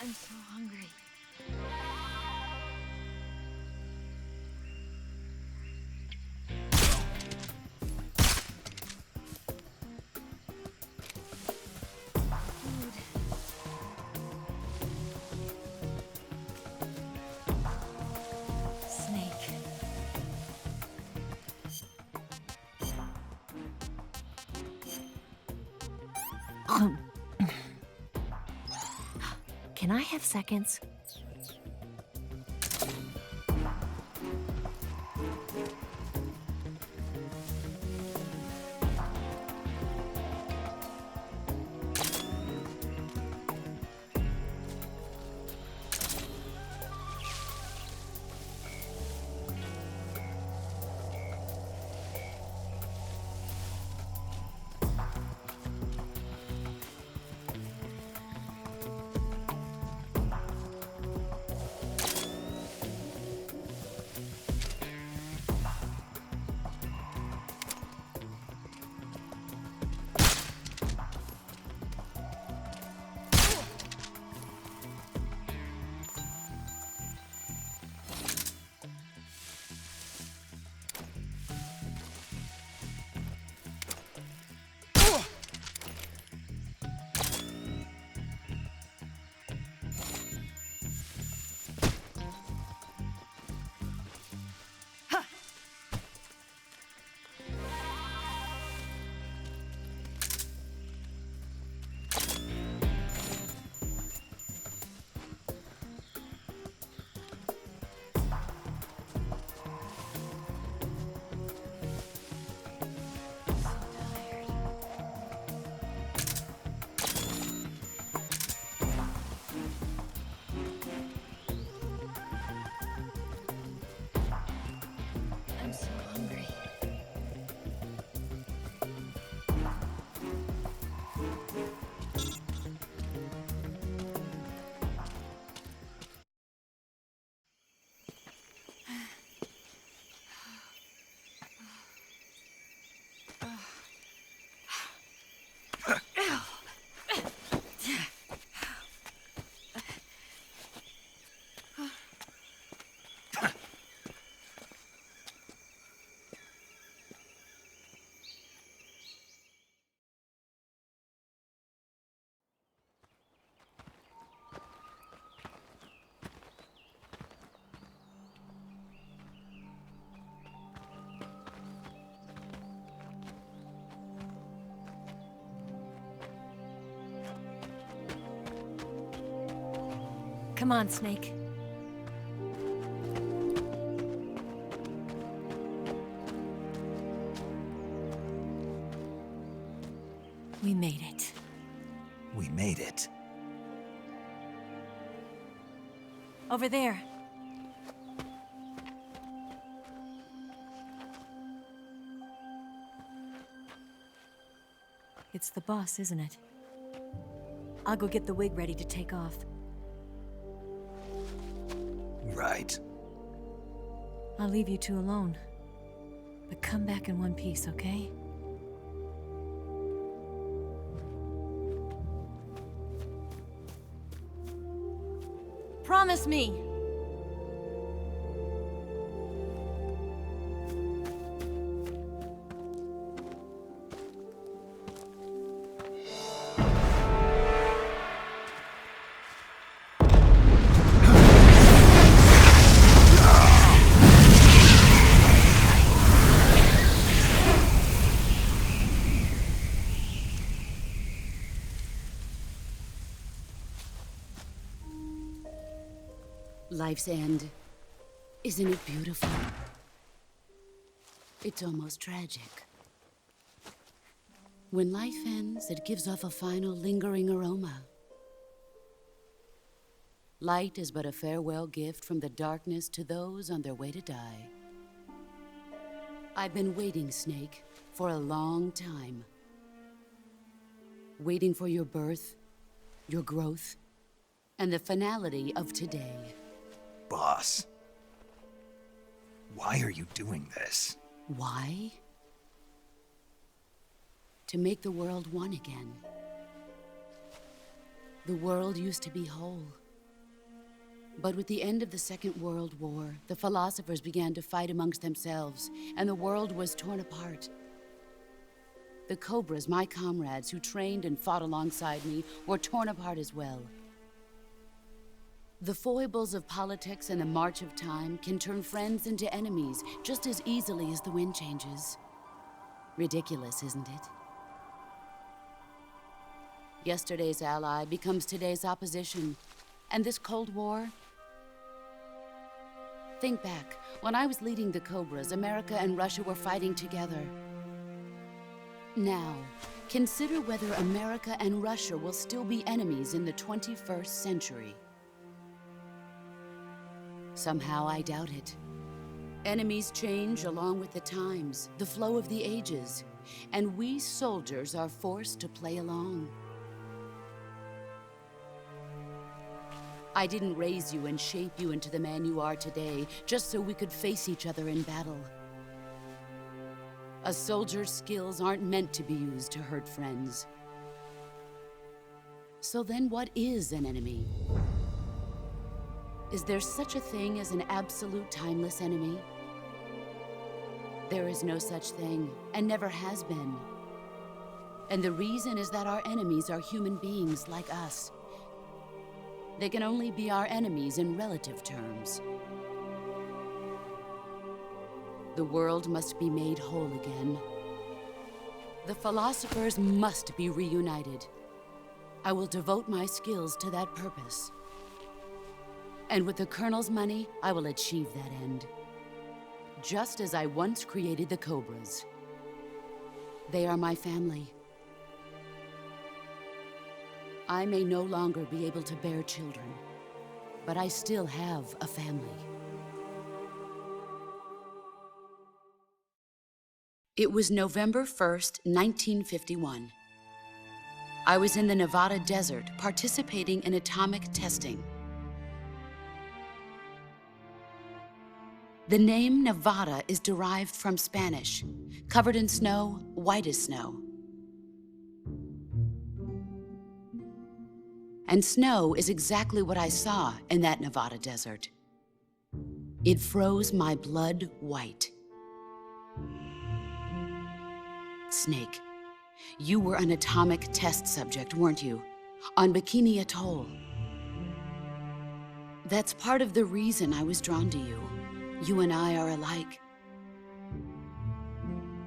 I'm so hungry. Can I have seconds? I'm so hungry. Come on, Snake. We made it. We made it. Over there. It's the boss, isn't it? I'll go get the wig ready to take off. Right. I'll leave you two alone. But come back in one piece, okay? Promise me! Life's end. Isn't it beautiful? It's almost tragic. When life ends, it gives off a final lingering aroma. Light is but a farewell gift from the darkness to those on their way to die. I've been waiting, Snake, for a long time. Waiting for your birth, your growth, and the finality of today. Boss. Why are you doing this? Why? to make the world one again. The world used to be whole. But with the end of the Second World War, the philosophers began to fight amongst themselves, and the world was torn apart. The Cobras, my comrades who trained and fought alongside me, were torn apart as well. The foibles of politics and the march of time can turn friends into enemies just as easily as the wind changes. Ridiculous, isn't it? Yesterday's ally becomes today's opposition, and this Cold War. Think back. When I was leading the Cobras, America and Russia were fighting together. Now, consider whether America and Russia will still be enemies in the 21st century. Somehow I doubt it. Enemies change along with the times, the flow of the ages, and we soldiers are forced to play along. I didn't raise you and shape you into the man you are today just so we could face each other in battle. A soldier's skills aren't meant to be used to hurt friends. So then what is an enemy? Is there such a thing as an absolute timeless enemy? There is no such thing, and never has been. And the reason is that our enemies are human beings like us. They can only be our enemies in relative terms. The world must be made whole again. The philosophers must be reunited. I will devote my skills to that purpose. And with the Colonel's money, I will achieve that end. Just as I once created the Cobras. They are my family. I may no longer be able to bear children, but I still have a family. It was November 1st, 1951. I was in the Nevada desert participating in atomic testing. The name Nevada is derived from Spanish, covered in snow, white as snow. And snow is exactly what I saw in that Nevada desert. It froze my blood white. Snake, you were an atomic test subject, weren't you? On Bikini Atoll. That's part of the reason I was drawn to you. You and I are alike.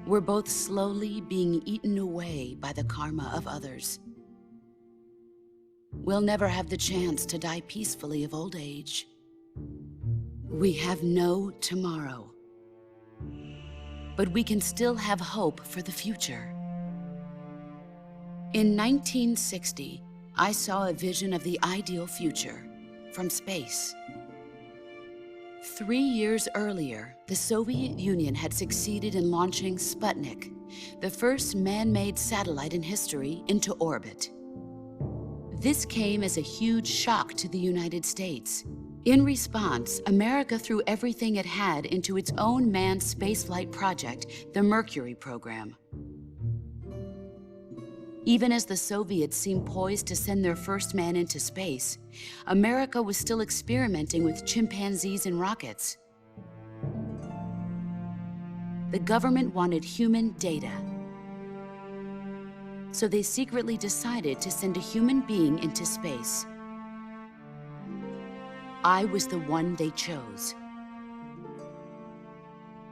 We're both slowly being eaten away by the karma of others. We'll never have the chance to die peacefully of old age. We have no tomorrow. But we can still have hope for the future. In 1960, I saw a vision of the ideal future from space. 3 years earlier, the Soviet Union had succeeded in launching Sputnik, the first man-made satellite in history, into orbit. This came as a huge shock to the United States. In response, America threw everything it had into its own manned spaceflight project, the Mercury program. Even as the Soviets seemed poised to send their first man into space, America was still experimenting with chimpanzees and rockets. The government wanted human data. So they secretly decided to send a human being into space. I was the one they chose.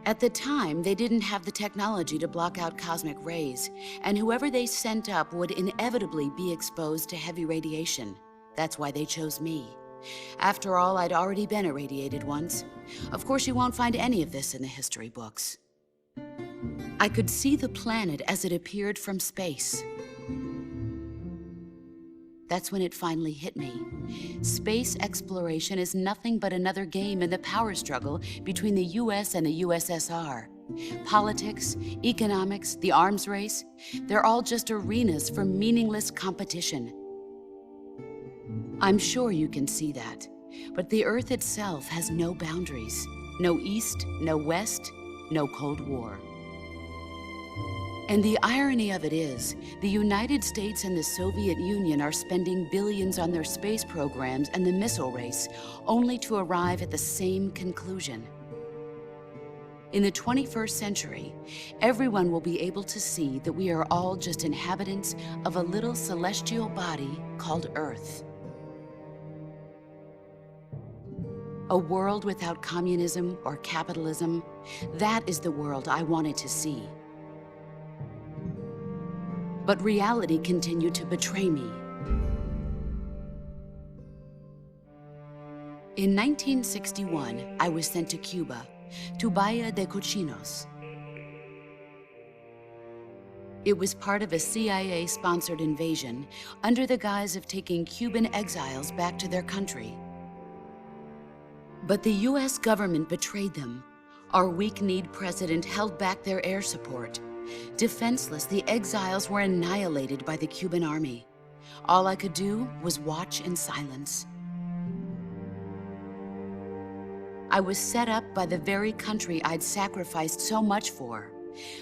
At the time, they didn't have the technology to block out cosmic rays, and whoever they sent up would inevitably be exposed to heavy radiation. That's why they chose me. After all, I'd already been irradiated once. Of course, you won't find any of this in the history books. I could see the planet as it appeared from space. That's when it finally hit me. Space exploration is nothing but another game in the power struggle between the US and the USSR. Politics, economics, the arms race, they're all just arenas for meaningless competition. I'm sure you can see that, but the Earth itself has no boundaries. No East, no West, no Cold War. And the irony of it is, the United States and the Soviet Union are spending billions on their space programs and the missile race, only to arrive at the same conclusion. In the 21st century, everyone will be able to see that we are all just inhabitants of a little celestial body called Earth. A world without communism or capitalism, that is the world I wanted to see. But reality continued to betray me. In 1961, I was sent to Cuba, to Bahia de Cochinos. It was part of a CIA-sponsored invasion under the guise of taking Cuban exiles back to their country. But the US government betrayed them. Our weak-kneed president held back their air support. Defenseless, the exiles were annihilated by the Cuban army. All I could do was watch in silence. I was set up by the very country I'd sacrificed so much for,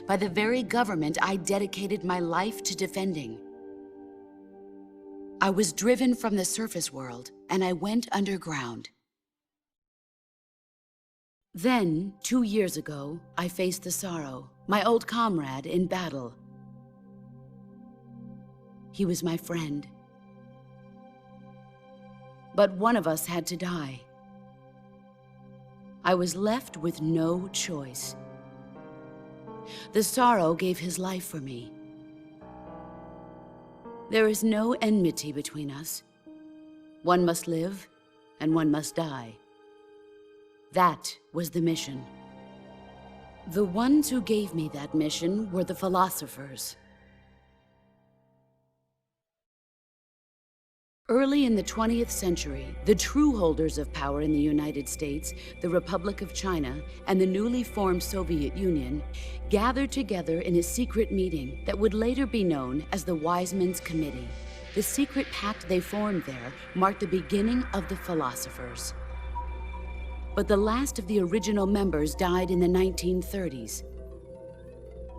by the very government I dedicated my life to defending. I was driven from the surface world, and I went underground. Then, 2 years ago, I faced the sorrow, my old comrade in battle. He was my friend. But one of us had to die. I was left with no choice. The sorrow gave his life for me. There is no enmity between us. One must live, and one must die. That was the mission. The ones who gave me that mission were the philosophers. Early in the 20th century, the true holders of power in the United States, the Republic of China, and the newly formed Soviet Union gathered together in a secret meeting that would later be known as the Wise Men's Committee. The secret pact they formed there marked the beginning of the philosophers. But the last of the original members died in the 1930s.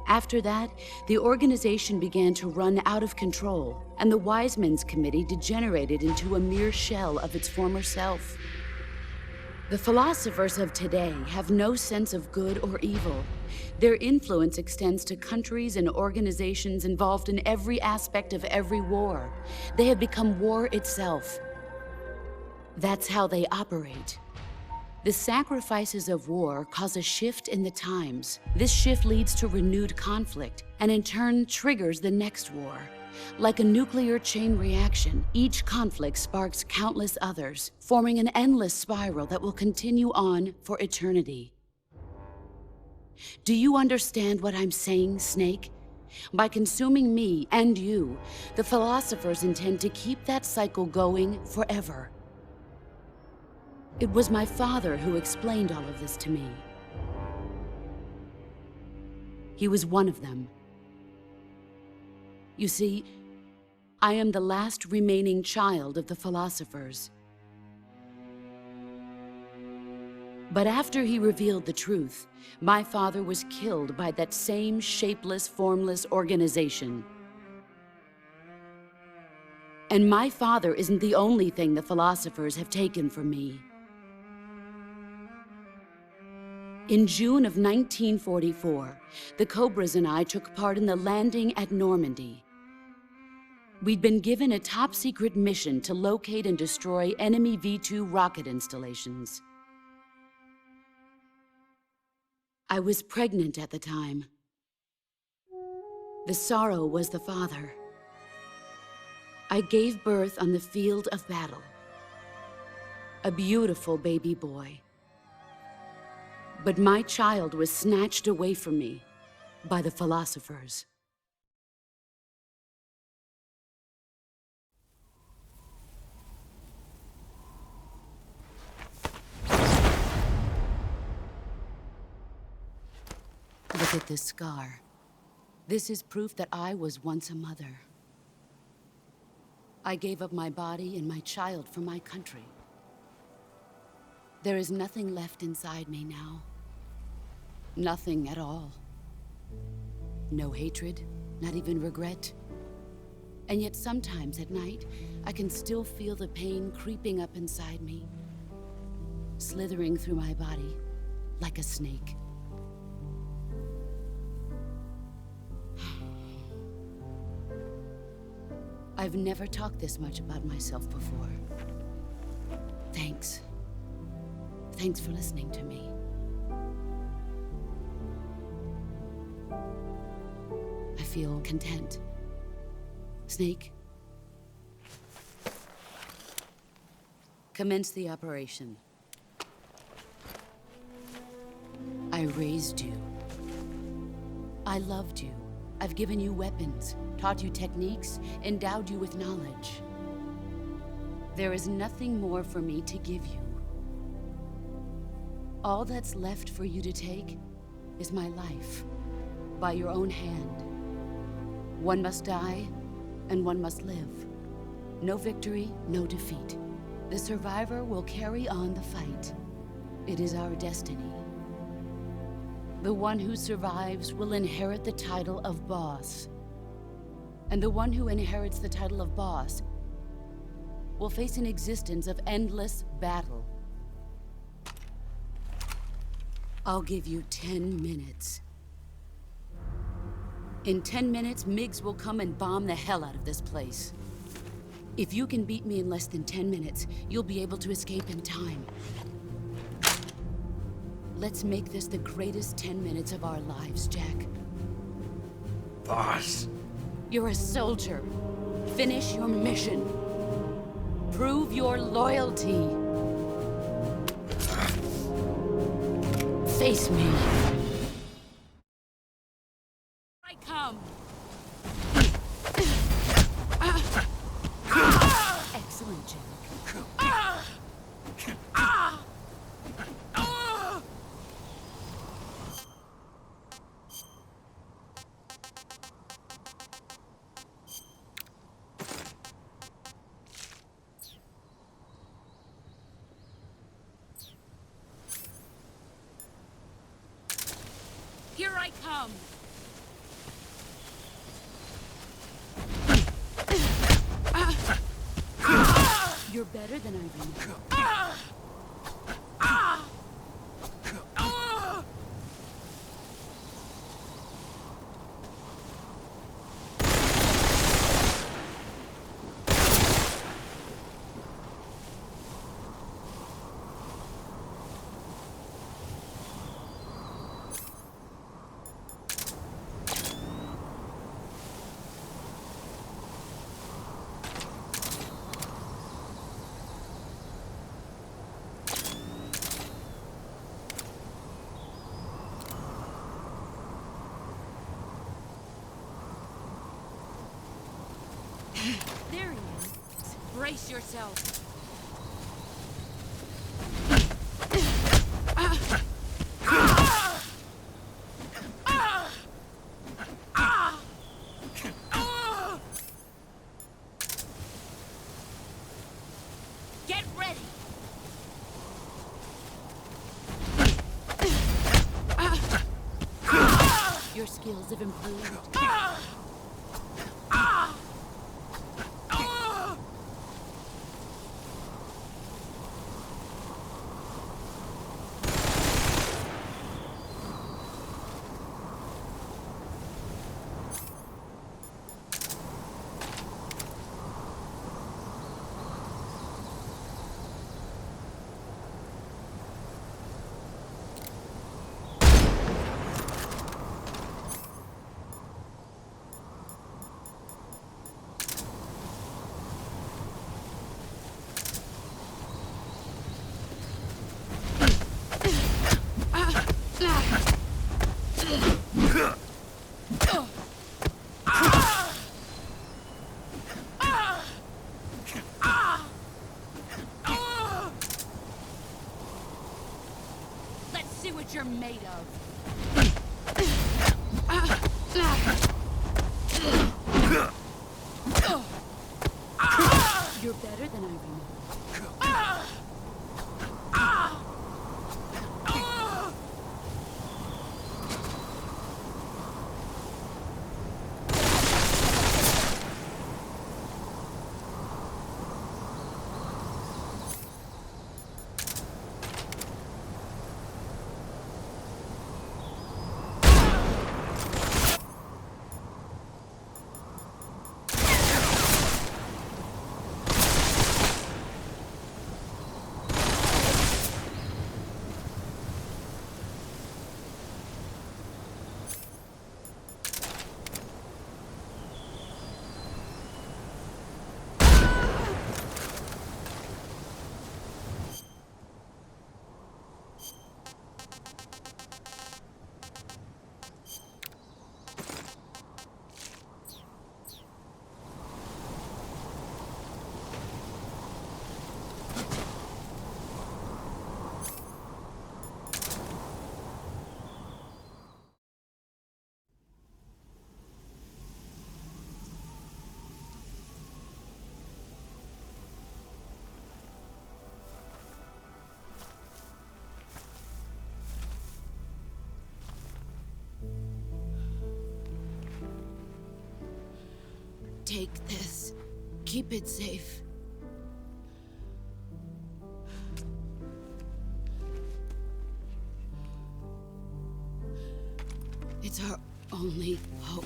After that, the organization began to run out of control, and the Wise Men's Committee degenerated into a mere shell of its former self. The philosophers of today have no sense of good or evil. Their influence extends to countries and organizations involved in every aspect of every war. They have become war itself. That's how they operate. The sacrifices of war cause a shift in the times. This shift leads to renewed conflict, and in turn triggers the next war. Like a nuclear chain reaction, each conflict sparks countless others, forming an endless spiral that will continue on for eternity. Do you understand what I'm saying, Snake? By consuming me and you, the philosophers intend to keep that cycle going forever. It was my father who explained all of this to me. He was one of them. You see, I am the last remaining child of the philosophers. But after he revealed the truth, my father was killed by that same shapeless, formless organization. And my father isn't the only thing the philosophers have taken from me. In June of 1944, the Cobras and I took part in the landing at Normandy. We'd been given a top-secret mission to locate and destroy enemy V-2 rocket installations. I was pregnant at the time. The sorrow was the father. I gave birth on the field of battle. A beautiful baby boy. But my child was snatched away from me by the philosophers. Look at this scar. This is proof that I was once a mother. I gave up my body and my child for my country. There is nothing left inside me now. Nothing at all. No hatred, not even regret. And yet sometimes at night, I can still feel the pain creeping up inside me, slithering through my body like a snake. I've never talked this much about myself before. Thanks. Thanks for listening to me. I feel content. Snake, commence the operation. I raised you. I loved you. I've given you weapons, taught you techniques, endowed you with knowledge. There is nothing more for me to give you. All that's left for you to take is my life, by your own hand. One must die, and one must live. No victory, no defeat. The survivor will carry on the fight. It is our destiny. The one who survives will inherit the title of boss. And the one who inherits the title of boss will face an existence of endless battle. I'll give you 10 minutes. In 10 minutes, MiGs will come and bomb the hell out of this place. If you can beat me in less than 10 minutes, you'll be able to escape in time. Let's make this the greatest 10 minutes of our lives, Jack. Boss. You're a soldier. Finish your mission. Prove your loyalty. Face me. I come. Excellent, Jack. Here I come. You're better than I remember. There he is. Brace yourself. Get ready. Your skills have improved. Let's see what you're made of. You're better than I remember. Take this. Keep it safe. It's our only hope.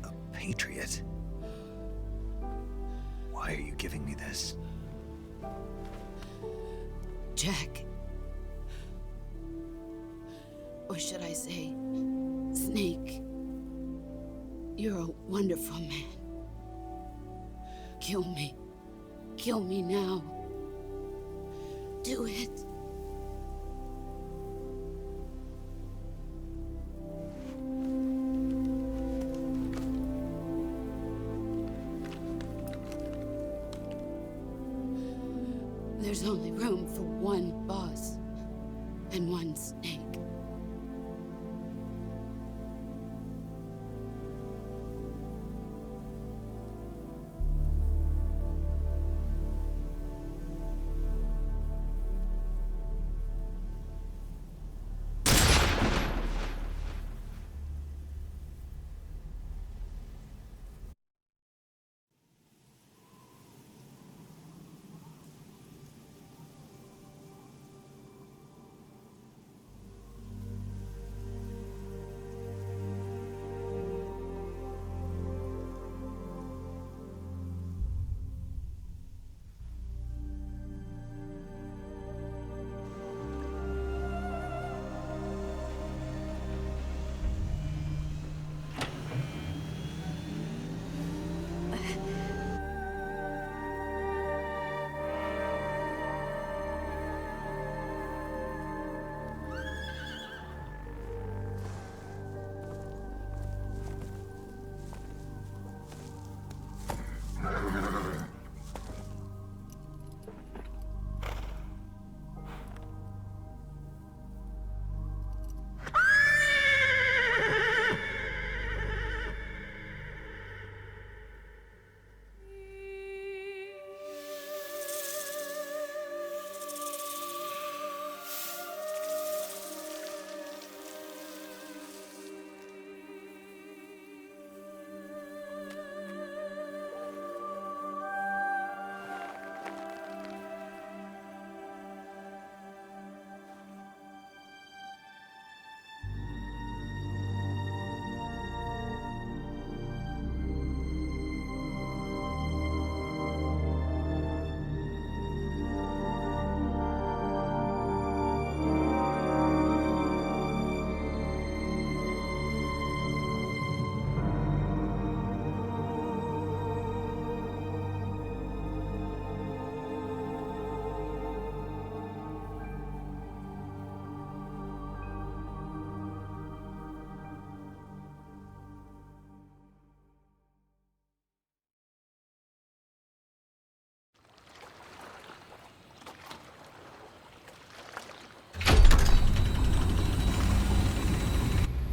A patriot? Why are you giving me this? Jack. Or should I say, Snake. You're a wonderful man. Kill me. Kill me now. Do it. There's only room for one boss and one snake.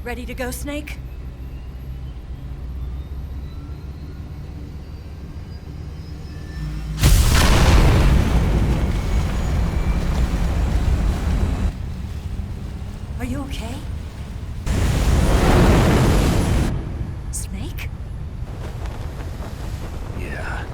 Ready to go, Snake? Are you okay? Snake? Yeah.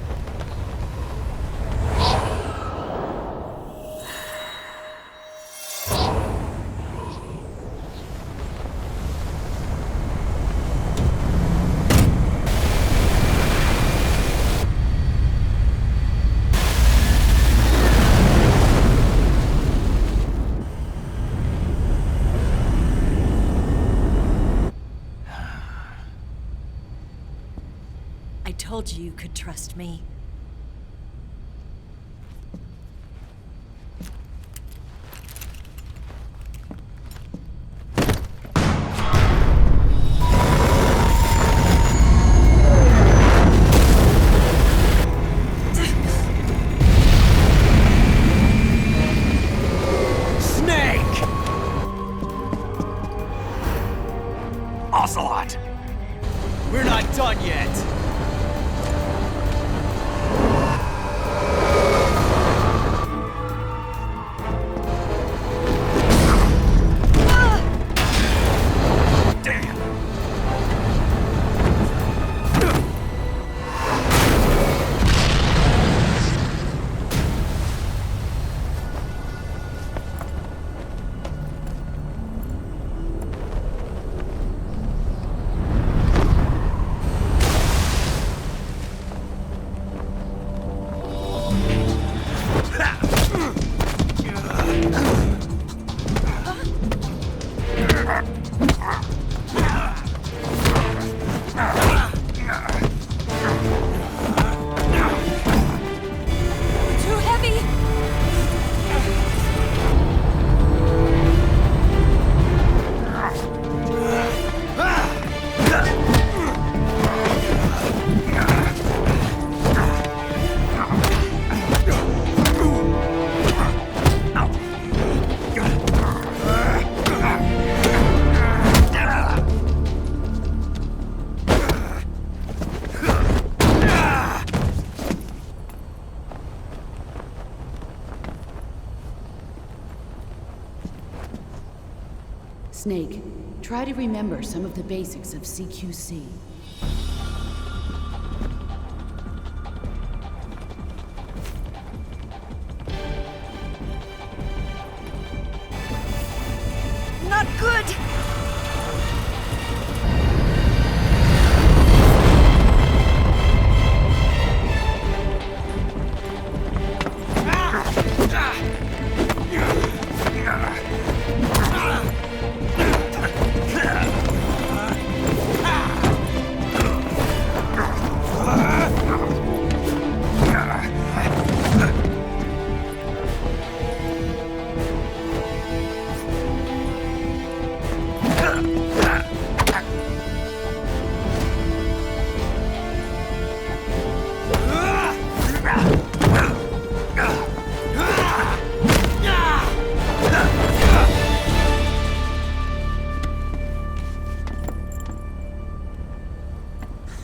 I told you you could trust me. Snake! Ocelot! We're not done yet! Snake, try to remember some of the basics of CQC. Not good!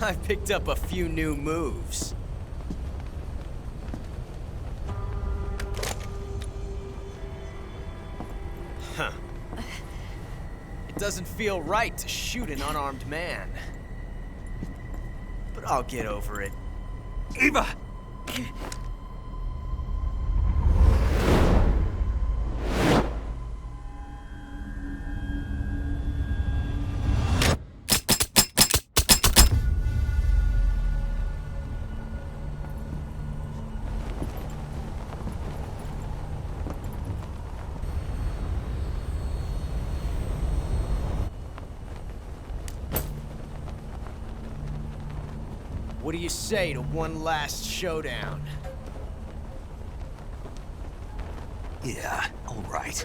I picked up a few new moves. Huh. It doesn't feel right to shoot an unarmed man. But I'll get over it. Eva! What do you say to one last showdown? Yeah, all right.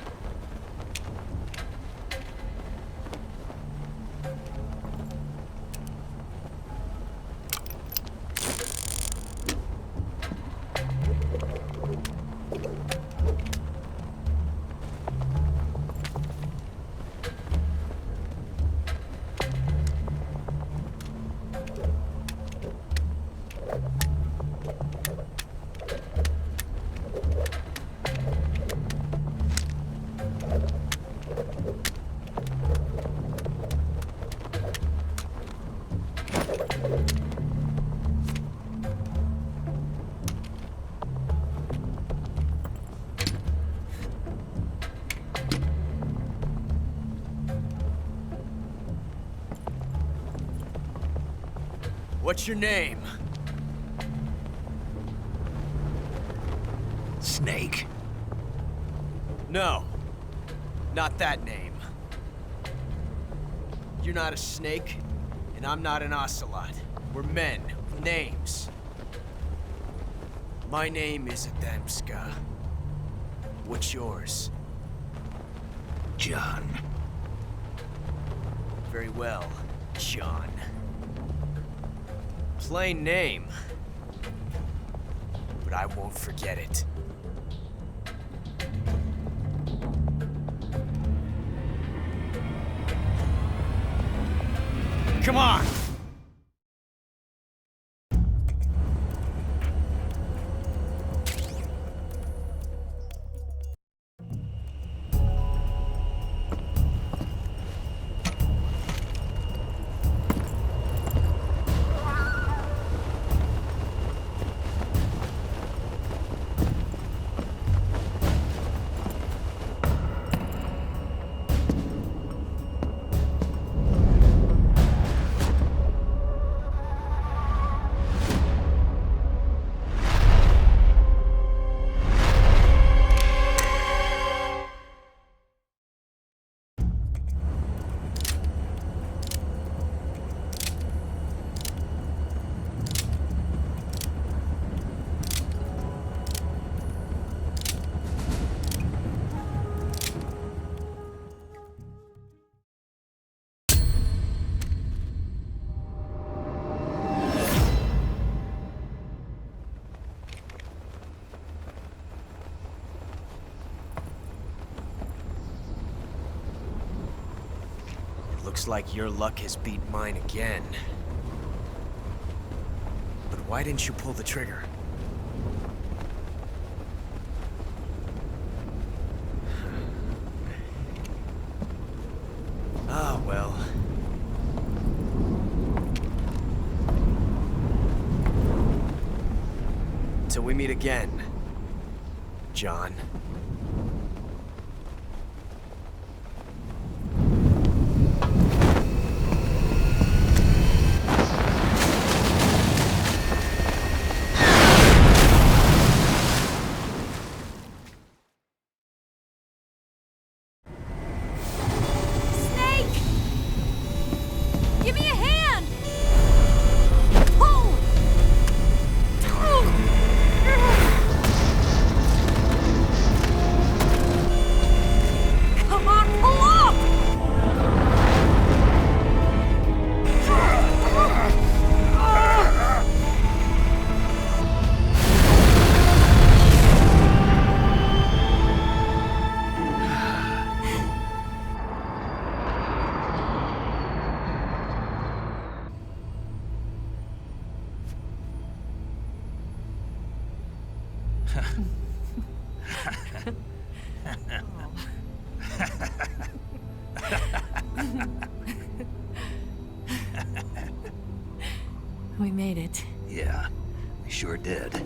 What's your name? Snake. No, not that name. You're not a snake, and I'm not an ocelot. We're men with names. My name is Adamska. What's yours? John. Very well, John. Plain name, but I won't forget it. Come on! Looks like your luck has beat mine again. But why didn't you pull the trigger? we meet again, John. Give me a hand! Pull! Come on, pull up! We made it. Yeah, we sure did.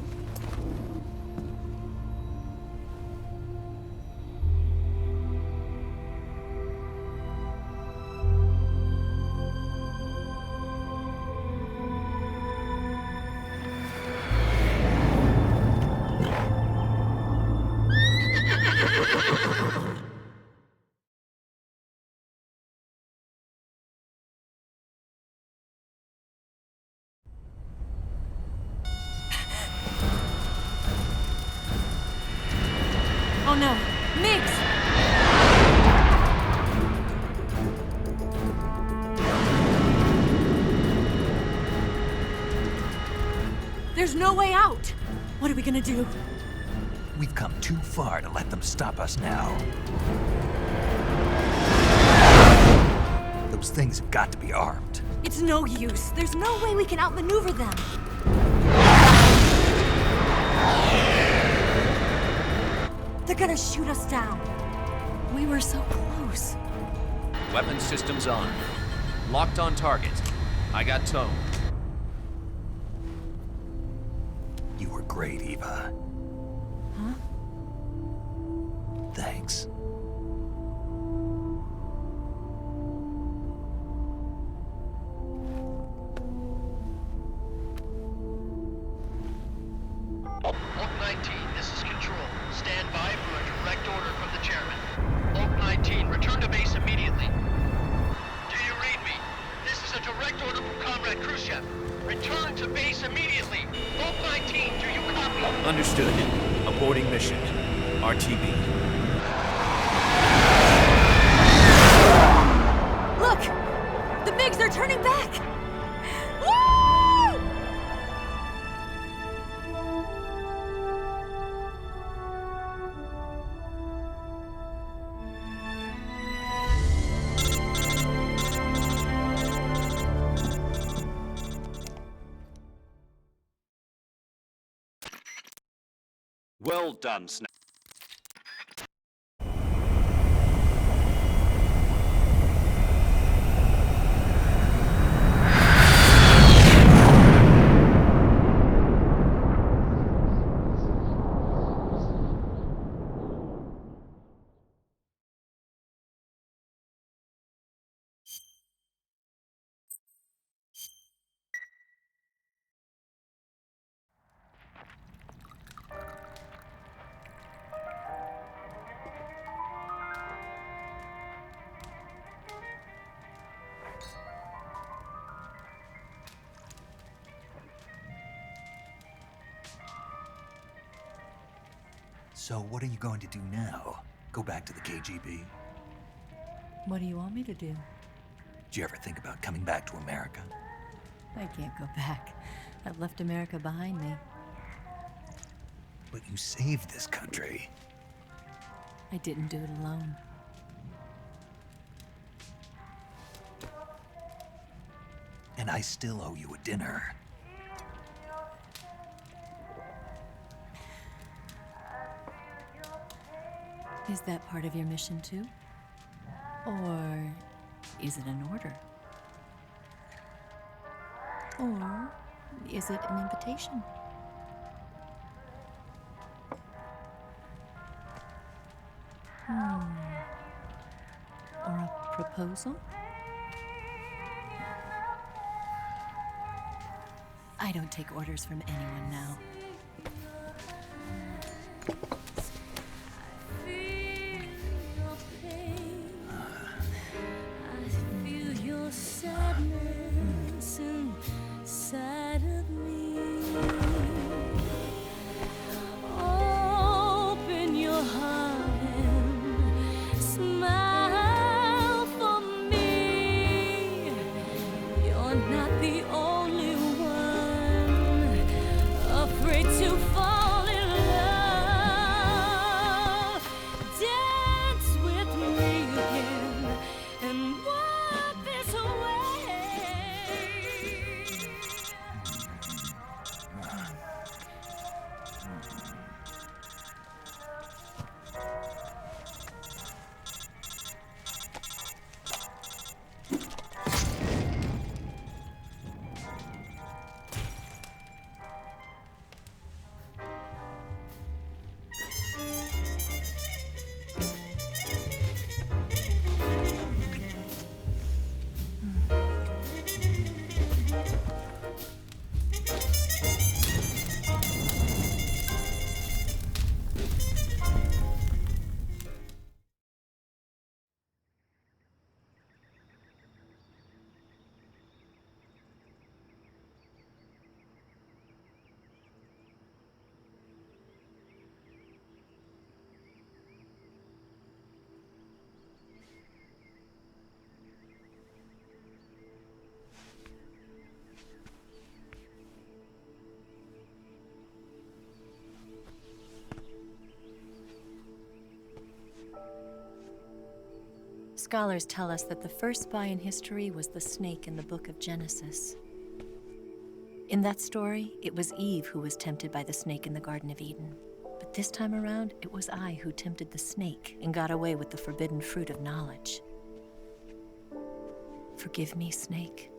Oh no, Mix! There's no way out! What are we gonna do? We've come too far to let them stop us now. Those things have got to be armed. It's no use. There's no way we can outmaneuver them. They're gonna shoot us down. We were so close. Weapons systems on. Locked on target. I got tone. You were great, Eva. Huh? Thanks. Oak 19, this is Control. Stand by for a direct order from the chairman. Oak 19, return to base immediately. Do you read me? This is a direct order from Comrade Khrushchev. Return to base immediately. Oak 19, do you copy? Understood. Aborting mission. RTB. Look! The MiGs are turning back! Woo! Well done, Snap. So what are you going to do now? Go back to the KGB? What do you want me to do? Did you ever think about coming back to America? I can't go back. I've left America behind me. But you saved this country. I didn't do it alone. And I still owe you a dinner. Is that part of your mission too? Or is it an order? Or is it an invitation? Or a proposal? I don't take orders from anyone now. Scholars tell us that the first spy in history was the snake in the book of Genesis. In that story, it was Eve who was tempted by the snake in the Garden of Eden. But this time around, it was I who tempted the snake and got away with the forbidden fruit of knowledge. Forgive me, snake.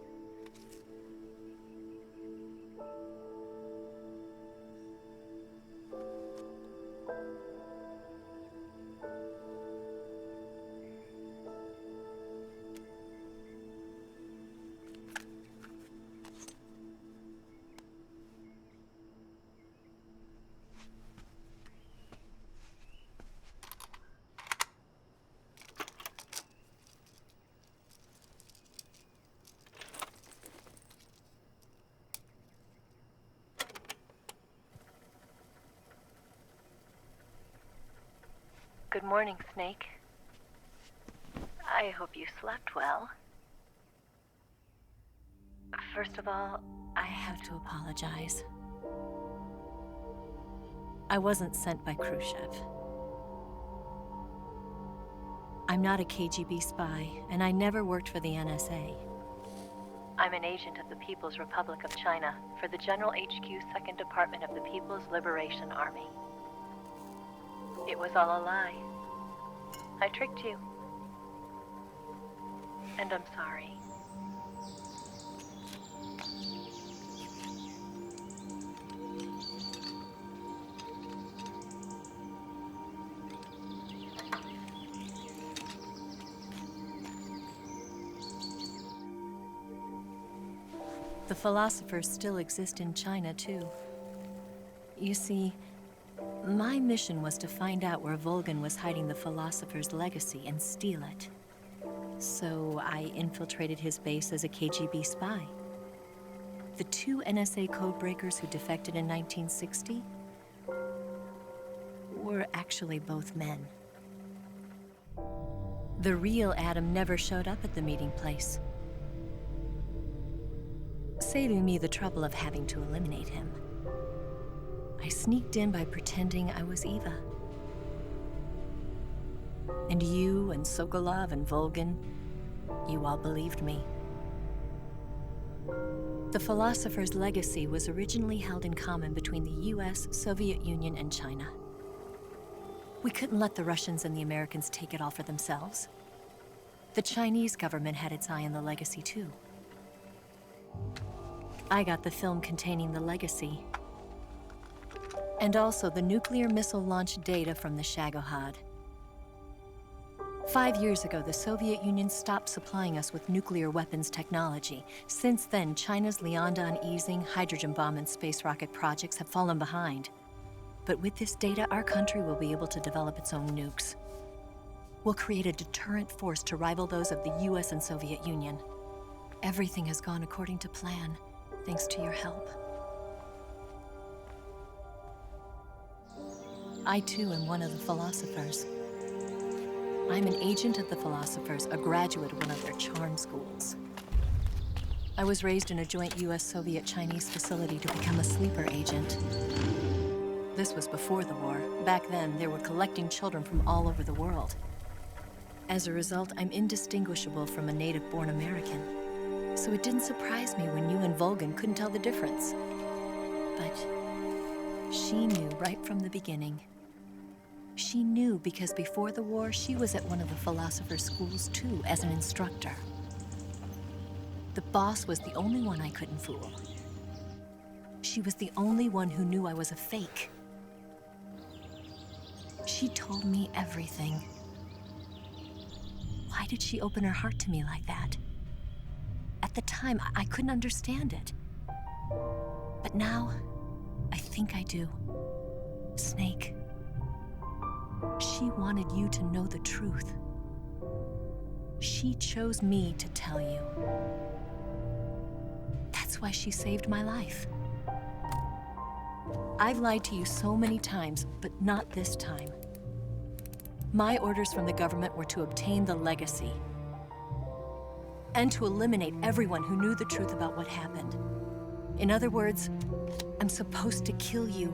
Good morning, Snake. I hope you slept well. First of all, I have to apologize. I wasn't sent by Khrushchev. I'm not a KGB spy, and I never worked for the NSA. I'm an agent of the People's Republic of China for the General HQ 2nd Department of the People's Liberation Army. It was all a lie. I tricked you. And I'm sorry. The philosophers still exist in China, too. You see, my mission was to find out where Volgan was hiding the philosopher's legacy and steal it. So I infiltrated his base as a KGB spy. The two NSA codebreakers who defected in 1960 were actually both men. The real Adam never showed up at the meeting place, saving me the trouble of having to eliminate him. I sneaked in by pretending I was Eva. And you and Sokolov and Volgan, you all believed me. The philosopher's legacy was originally held in common between the US, Soviet Union, and China. We couldn't let the Russians and the Americans take it all for themselves. The Chinese government had its eye on the legacy too. I got the film containing the legacy, and also the nuclear missile launch data from the Shagohod. 5 years ago, the Soviet Union stopped supplying us with nuclear weapons technology. Since then, China's Liaodong easing, hydrogen bomb, and space rocket projects have fallen behind. But with this data, our country will be able to develop its own nukes. We'll create a deterrent force to rival those of the US and Soviet Union. Everything has gone according to plan, thanks to your help. I too am one of the philosophers. I'm an agent of the philosophers, a graduate of one of their charm schools. I was raised in a joint US-Soviet-Chinese facility to become a sleeper agent. This was before the war. Back then, they were collecting children from all over the world. As a result, I'm indistinguishable from a native-born American. So it didn't surprise me when you and Vulcan couldn't tell the difference. But she knew right from the beginning. She knew because before the war, she was at one of the philosopher's schools too, as an instructor. The boss was the only one I couldn't fool. She was the only one who knew I was a fake. She told me everything. Why did she open her heart to me like that? At the time, I couldn't understand it. But now, I think I do. Snake. She wanted you to know the truth. She chose me to tell you. That's why she saved my life. I've lied to you so many times, but not this time. My orders from the government were to obtain the legacy and to eliminate everyone who knew the truth about what happened. In other words, I'm supposed to kill you.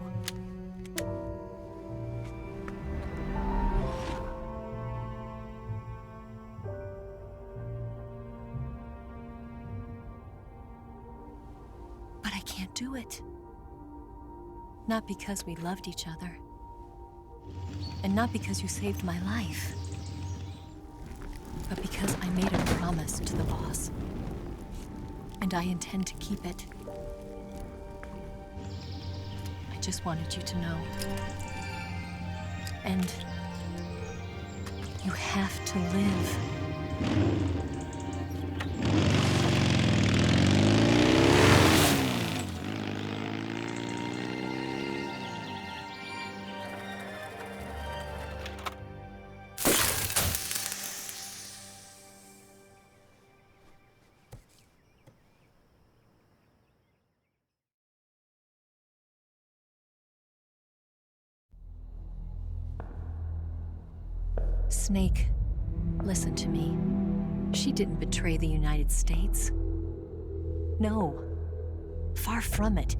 But I can't do it. Not because we loved each other. And not because you saved my life. But because I made a promise to the boss. And I intend to keep it. I just wanted you to know. And you have to live. Snake, listen to me. She didn't betray the United States. No, far from it.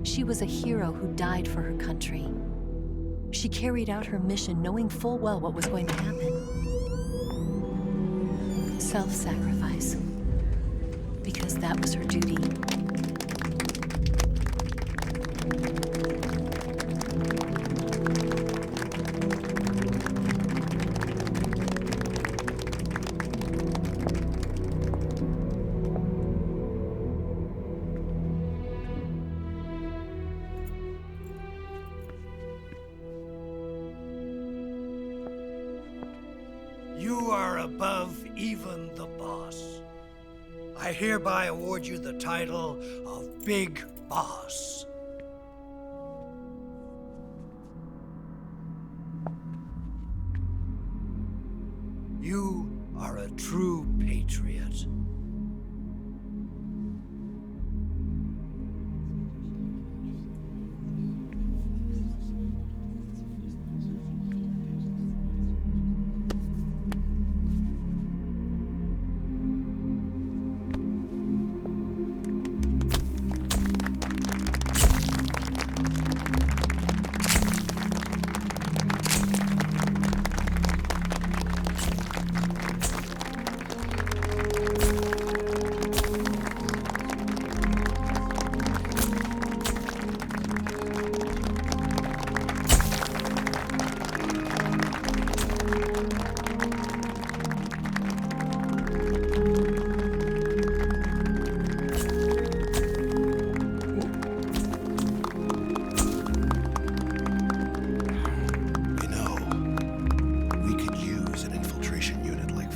She was a hero who died for her country. She carried out her mission knowing full well what was going to happen. Self-sacrifice. Because that was her duty. You are above even the boss. I hereby award you the title of Big Boss. You are a true patriot.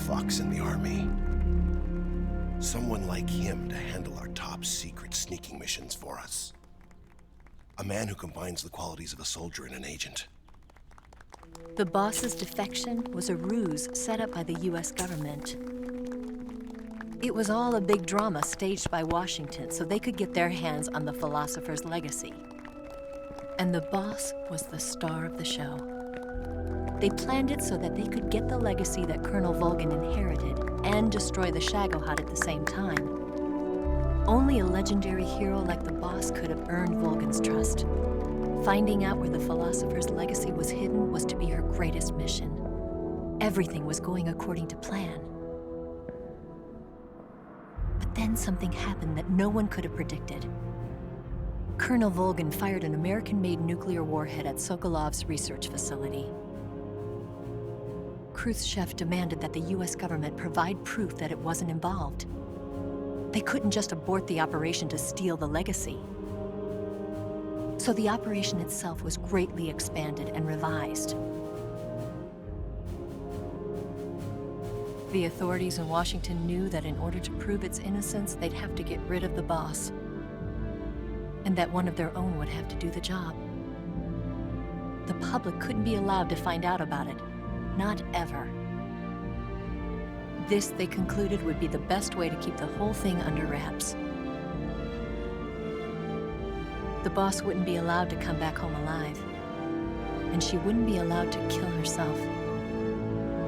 fox in the army. Someone like him to handle our top secret sneaking missions for us. A man who combines the qualities of a soldier and an agent. The boss's defection was a ruse set up by the US government. It was all a big drama staged by Washington so they could get their hands on the philosopher's legacy. And the boss was the star of the show. They planned it so that they could get the legacy that Colonel Volgin inherited and destroy the Shagohod at the same time. Only a legendary hero like the boss could have earned Volgin's trust. Finding out where the philosopher's legacy was hidden was to be her greatest mission. Everything was going according to plan. But then something happened that no one could have predicted. Colonel Volgin fired an American-made nuclear warhead at Sokolov's research facility. Khrushchev demanded that the US government provide proof that it wasn't involved. They couldn't just abort the operation to steal the legacy. So the operation itself was greatly expanded and revised. The authorities in Washington knew that in order to prove its innocence, they'd have to get rid of the boss, and that one of their own would have to do the job. The public couldn't be allowed to find out about it, not ever. This, they concluded, would be the best way to keep the whole thing under wraps. The boss wouldn't be allowed to come back home alive, and she wouldn't be allowed to kill herself.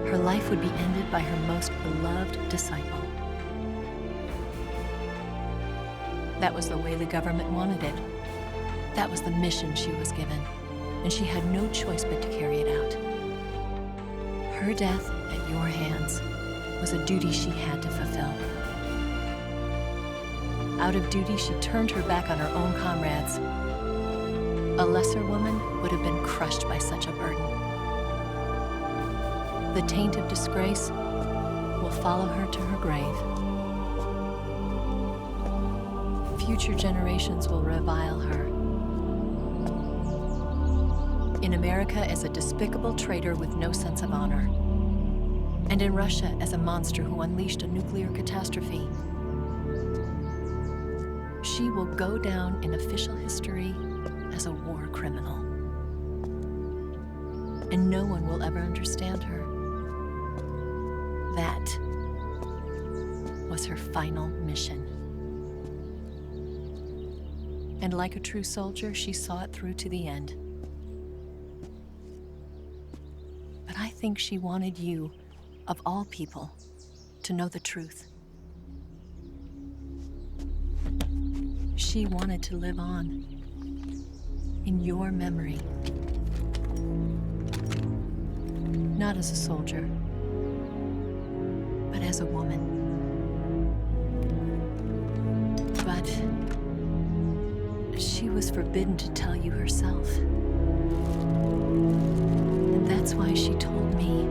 Her life would be ended by her most beloved disciple. That was the way the government wanted it. That was the mission she was given, and she had no choice but to carry it out. Her death at your hands was a duty she had to fulfill. Out of duty, she turned her back on her own comrades. A lesser woman would have been crushed by such a burden. The taint of disgrace will follow her to her grave. Future generations will revile her. In America as a despicable traitor with no sense of honor. And in Russia as a monster who unleashed a nuclear catastrophe. She will go down in official history as a war criminal. And no one will ever understand her. That was her final mission. And like a true soldier, she saw it through to the end. But I think she wanted you, of all people, to know the truth. She wanted to live on in your memory. Not as a soldier, but as a woman. But she was forbidden to tell you herself. And that's why she told me.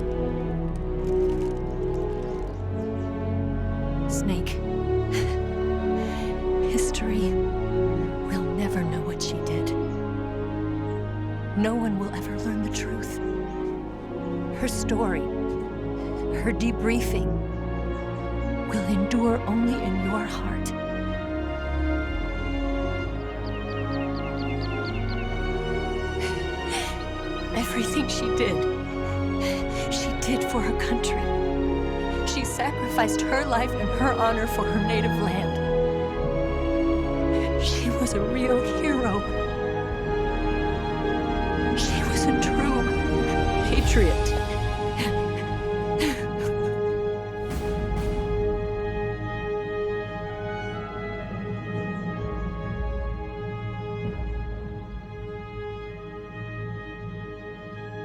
Snake, history will never know what she did. No one will ever learn the truth. Her story, her debriefing, will endure only in your heart. Everything she did for her country. She sacrificed her life and her honor for her native land. She was a real hero. She was a true patriot.